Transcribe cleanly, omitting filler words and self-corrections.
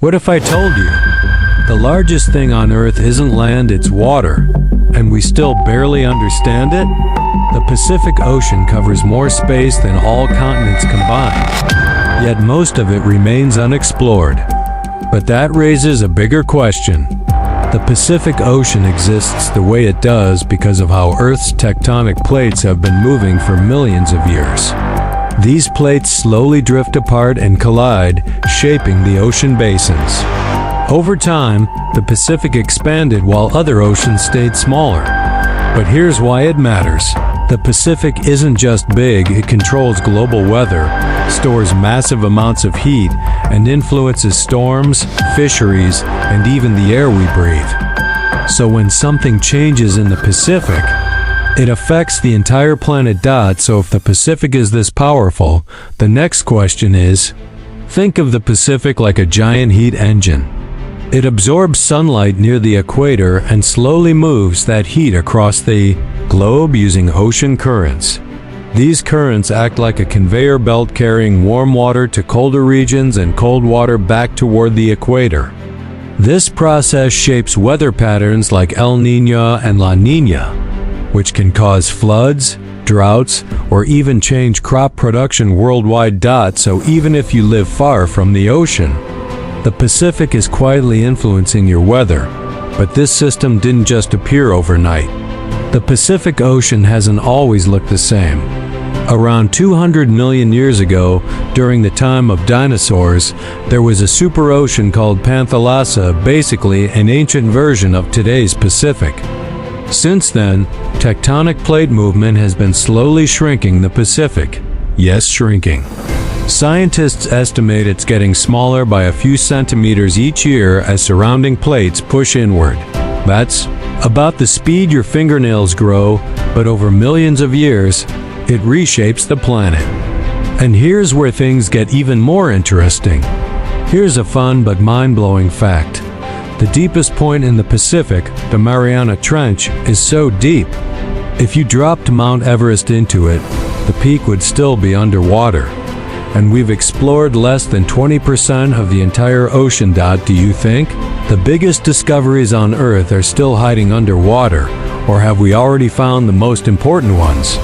What if I told you the largest thing on Earth isn't land, it's water, and we still barely understand it? The Pacific Ocean covers more space than all continents combined, yet most of it remains unexplored. But that raises a bigger question. The Pacific Ocean exists the way it does because of how Earth's tectonic plates have been moving for millions of years. These plates slowly drift apart and collide, shaping the ocean basins. Over time, the Pacific expanded while other oceans stayed smaller. But here's why it matters. The Pacific isn't just big, it controls global weather, stores massive amounts of heat, and influences storms, fisheries, and even the air we breathe. So when something changes in the Pacific, it affects the entire planet. So if the Pacific is this powerful, the next question is, think of the Pacific like a giant heat engine. It absorbs sunlight near the equator and slowly moves that heat across the globe using ocean currents. These currents act like a conveyor belt carrying warm water to colder regions and cold water back toward the equator. This process shapes weather patterns like El Niño and La Niña, which can cause floods, droughts, or even change crop production worldwide. So even if you live far from the ocean, the Pacific is quietly influencing your weather. But this system didn't just appear overnight. The Pacific Ocean hasn't always looked the same. Around 200 million years ago, during the time of dinosaurs, there was a superocean called Panthalassa, basically an ancient version of today's Pacific. Since then, tectonic plate movement has been slowly shrinking the Pacific. Yes, shrinking. Scientists estimate it's getting smaller by a few centimeters each year as surrounding plates push inward. That's about the speed your fingernails grow, but over millions of years, it reshapes the planet. And here's where things get even more interesting. Here's a fun but mind-blowing fact. The deepest point in the Pacific, the Mariana Trench, is so deep. If you dropped Mount Everest into it, the peak would still be underwater. And we've explored less than 20% of the entire ocean. Do you think the biggest discoveries on Earth are still hiding underwater, or have we already found the most important ones?